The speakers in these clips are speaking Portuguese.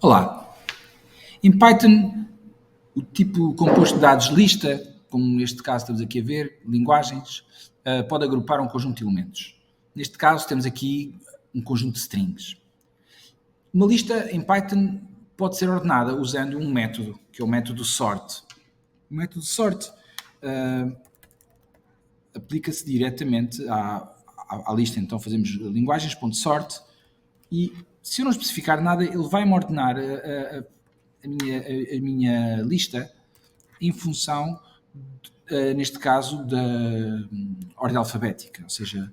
Olá. Em Python, o tipo composto de dados lista, como neste caso estamos aqui a ver, linguagens, pode agrupar um conjunto de elementos. Neste caso temos aqui um conjunto de strings. Uma lista em Python pode ser ordenada usando um método, que é o método sort. O método sort aplica-se diretamente à lista. Então fazemos linguagens.sort e se eu não especificar nada, ele vai-me ordenar a minha lista em função, neste caso, da ordem alfabética. Ou seja,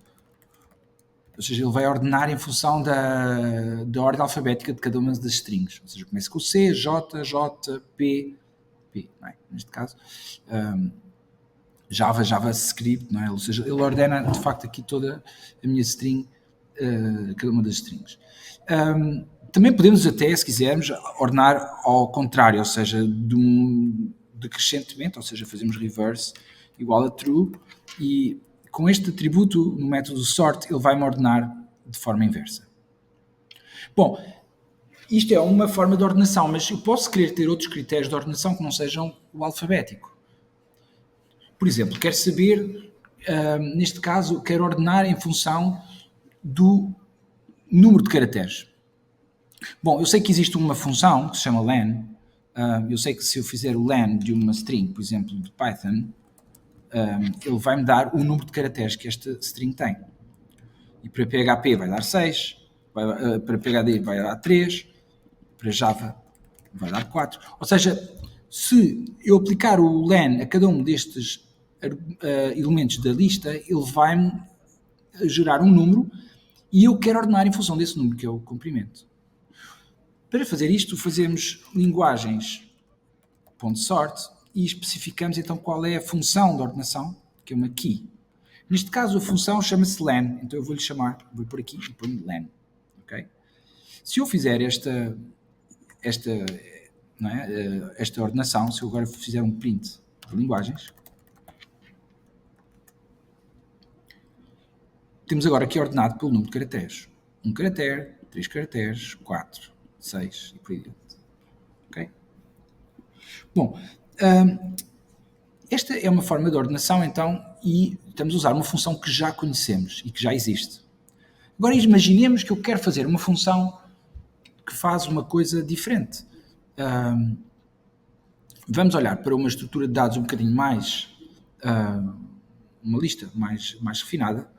ele vai ordenar em função da ordem alfabética de cada uma das strings. Ou seja, começa com C, J, J, P, P. Não é? Neste caso, JavaScript, não é? Ou seja, ele ordena de facto aqui toda a minha string, cada uma das strings. Também podemos até, se quisermos, ordenar ao contrário, ou seja, decrescentemente, ou seja, fazemos reverse igual a true e com este atributo no método sort ele vai-me ordenar de forma inversa. Bom, isto é uma forma de ordenação, mas eu posso querer ter outros critérios de ordenação que não sejam o alfabético. Por exemplo, quero saber, neste caso, quero ordenar em função do número de caracteres. Bom, eu sei que existe uma função que se chama len. Eu sei que se eu fizer o len de uma string, por exemplo, de Python, ele vai-me dar o número de caracteres que esta string tem. E para PHP vai dar 6, para PHP vai dar 3, para Java vai dar 4. Ou seja, se eu aplicar o len a cada um destes elementos da lista, ele vai-me gerar um número e eu quero ordenar em função desse número, que é o comprimento. Para fazer isto, fazemos linguagens.sort e especificamos então qual é a função de ordenação, que é uma key. Neste caso, a função chama-se len, então eu vou-lhe chamar, vou por aqui e ponho len. Okay? Se eu fizer esta ordenação, se eu agora fizer um print de linguagens, temos agora aqui ordenado pelo número de caracteres. 1 caractere, 3 caracteres, 4, 6 e por aí adiante. Ok? Bom, esta é uma forma de ordenação, então, e estamos a usar uma função que já conhecemos e que já existe. Agora imaginemos que eu quero fazer uma função que faz uma coisa diferente. Vamos olhar para uma estrutura de dados um bocadinho mais, uma lista mais refinada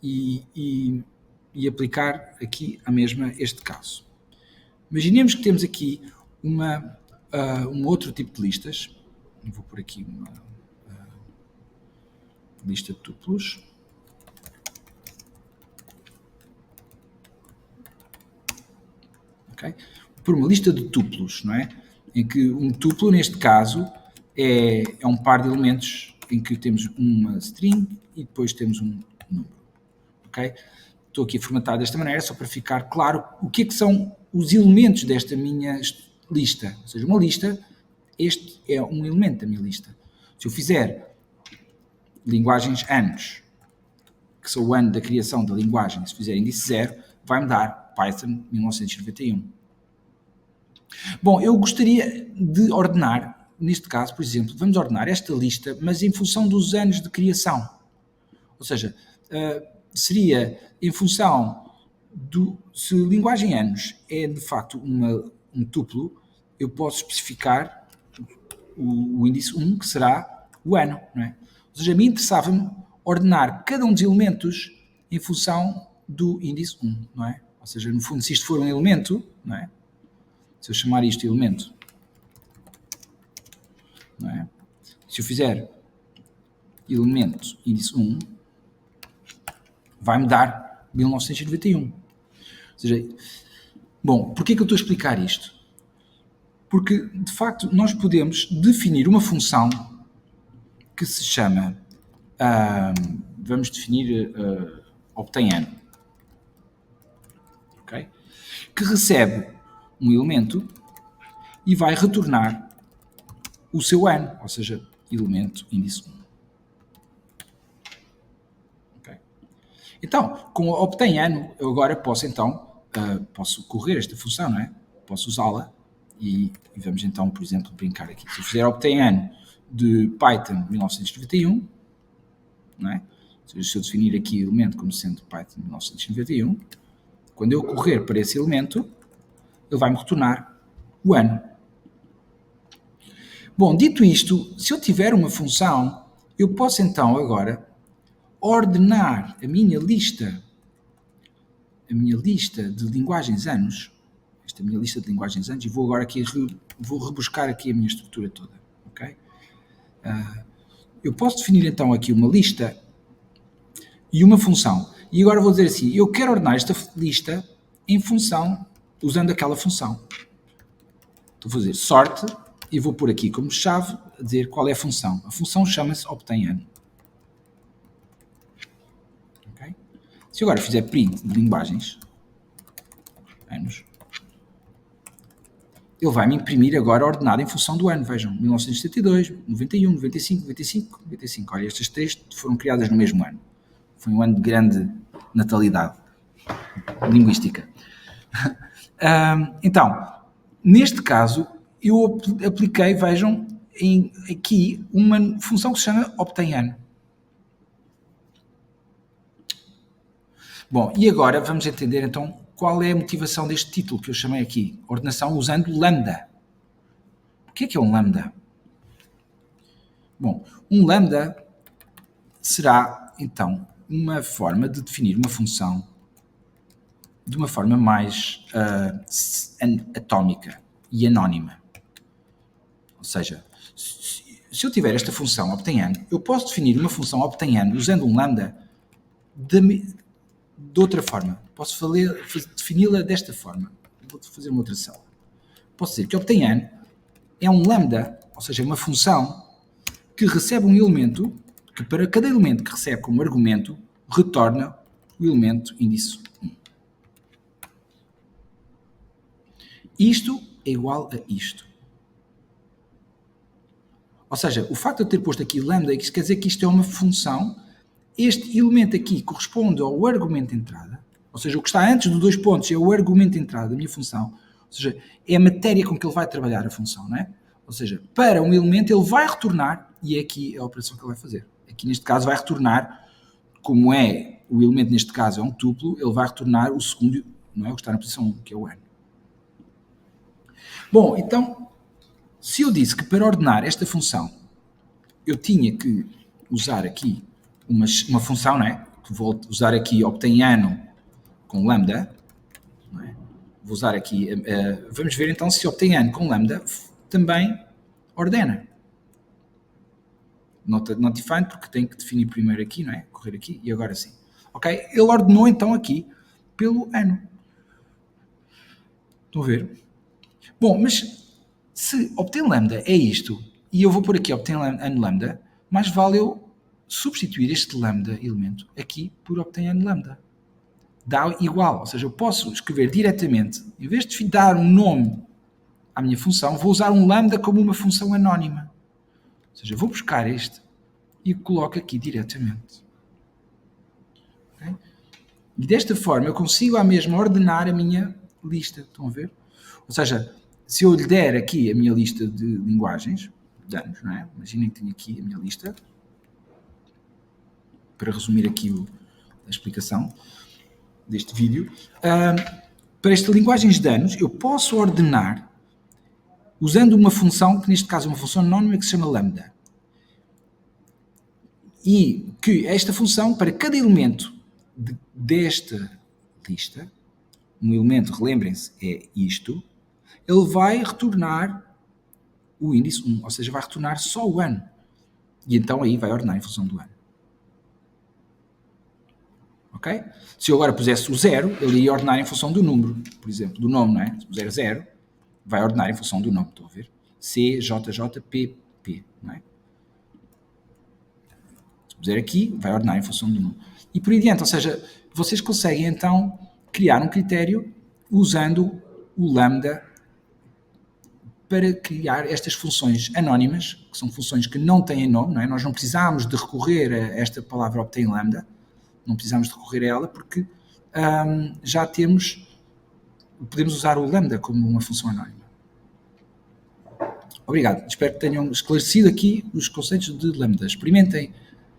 e aplicar aqui a mesma este caso. Imaginemos que temos aqui um outro tipo de listas. Vou pôr aqui uma lista de tuplos. Okay? Por uma lista de tuplos, não é? Em que um tuplo, neste caso, é um par de elementos em que temos uma string e depois temos um número. Okay? Estou aqui a formatar desta maneira, só para ficar claro o que é que são os elementos desta minha lista. Ou seja, uma lista, este é um elemento da minha lista. Se eu fizer linguagens anos, que são o ano da criação da linguagem, se fizer índice 0, vai-me dar Python 1991. Bom, eu gostaria de ordenar, neste caso, por exemplo, vamos ordenar esta lista, mas em função dos anos de criação. Ou seja, seria em função se linguagem anos é de facto um tuplo, eu posso especificar o índice 1, que será o ano, não é? Ou seja, a mim interessava-me ordenar cada um dos elementos em função do índice 1, não é? Ou seja, no fundo, se isto for um elemento, não é? Se eu chamar isto elemento, não é? Se eu fizer elemento índice 1, vai-me dar 1991. Ou seja, bom, porquê que eu estou a explicar isto? Porque, de facto, nós podemos definir uma função que se chama, vamos definir, obtém ano, okay? Que recebe um elemento e vai retornar o seu ano, ou seja, elemento índice 1. Okay? Então, com o obtém ano, eu agora posso correr esta função, não é? posso usá-la e vamos então, por exemplo, brincar aqui. Se eu fizer obtain ano de Python 1991, não é? Ou seja, se eu definir aqui o elemento como sendo Python 1991, quando eu correr para esse elemento, ele vai-me retornar o ano. Bom, dito isto, se eu tiver uma função, eu posso então agora ordenar a minha lista de linguagens anos, esta minha lista de linguagens anos, e vou agora aqui, vou rebuscar aqui a minha estrutura toda, ok? Eu posso definir então aqui uma lista e uma função. E agora vou dizer assim, eu quero ordenar esta lista em função, usando aquela função. Então vou fazer sort e vou pôr aqui como chave a dizer qual é a função. A função chama-se obtain ano. Okay? Se eu agora fizer print de linguagens, anos, ele vai me imprimir agora ordenado em função do ano. Vejam, 1972, 91, 95, 95, 95. Olha, estas três foram criadas no mesmo ano. Foi um ano de grande natalidade linguística. Então, neste caso, eu apliquei, vejam, aqui uma função que se chama obtain ano. Bom, e agora vamos entender então qual é a motivação deste título que eu chamei aqui, ordenação usando lambda. O que é um lambda? Bom, um lambda será então uma forma de definir uma função de uma forma mais atómica e anónima. Ou seja, se eu tiver esta função obtain ano, eu posso definir uma função obtain ano usando um lambda de outra forma. Posso defini-la desta forma. Vou fazer uma outra célula. Posso dizer que obtain ano é um lambda, ou seja, uma função que recebe um elemento, que para cada elemento que recebe como argumento, retorna o elemento índice 1. Isto é igual a isto. Ou seja, o facto de eu ter posto aqui lambda, isto quer dizer que isto é uma função. Este elemento aqui corresponde ao argumento de entrada, ou seja, o que está antes dos dois pontos é o argumento de entrada da minha função, ou seja, é a matéria com que ele vai trabalhar a função, não é? Ou seja, para um elemento ele vai retornar, e é aqui a operação que ele vai fazer. Aqui neste caso vai retornar, como é o elemento neste caso é um tuplo, ele vai retornar o segundo, não é? O que está na posição 1, que é o ano. Bom, então, se eu disse que para ordenar esta função eu tinha que usar aqui uma função, não é? Que vou usar aqui obtain ano com lambda, não é? Vou usar aqui, vamos ver então se obtain ano com lambda também ordena. Not defined, porque tem que definir primeiro aqui, não é? Correr aqui e agora sim. Ok? Ele ordenou então aqui pelo ano. Estão a ver? Bom, mas se obtain lambda é isto, e eu vou pôr aqui obtain ano lambda, mais vale eu substituir este lambda elemento aqui por obtain ano lambda. Dá igual, ou seja, eu posso escrever diretamente, em vez de dar um nome à minha função, vou usar um lambda como uma função anónima. Ou seja, vou buscar este e coloco aqui diretamente. Okay? E desta forma eu consigo à mesma ordenar a minha lista. Estão a ver? Ou seja, se eu lhe der aqui a minha lista de linguagens, de anos, não é? Imaginem que tenho aqui a minha lista, para resumir aqui a explicação deste vídeo. Para estas linguagens de anos, eu posso ordenar usando uma função, que neste caso é uma função anónima que se chama lambda. E que esta função, para cada elemento desta lista, um elemento, relembrem-se, é isto, ele vai retornar o índice 1, ou seja, vai retornar só o ano. E então aí vai ordenar em função do ano. Ok? Se eu agora pusesse o 0, ele ia ordenar em função do número, por exemplo, do nome, não é? Se puser 0, vai ordenar em função do nome, estão a ver? C, J, J, P, P, não é? Se puser aqui, vai ordenar em função do nome. E por aí adiante, ou seja, vocês conseguem então criar um critério usando o lambda para criar estas funções anónimas, que são funções que não têm nome, não é? Nós não precisamos de recorrer a esta palavra obtain lambda, não precisamos de recorrer a ela porque já temos podemos usar o lambda como uma função anónima. Obrigado, espero que tenham esclarecido aqui os conceitos de lambda. Experimentem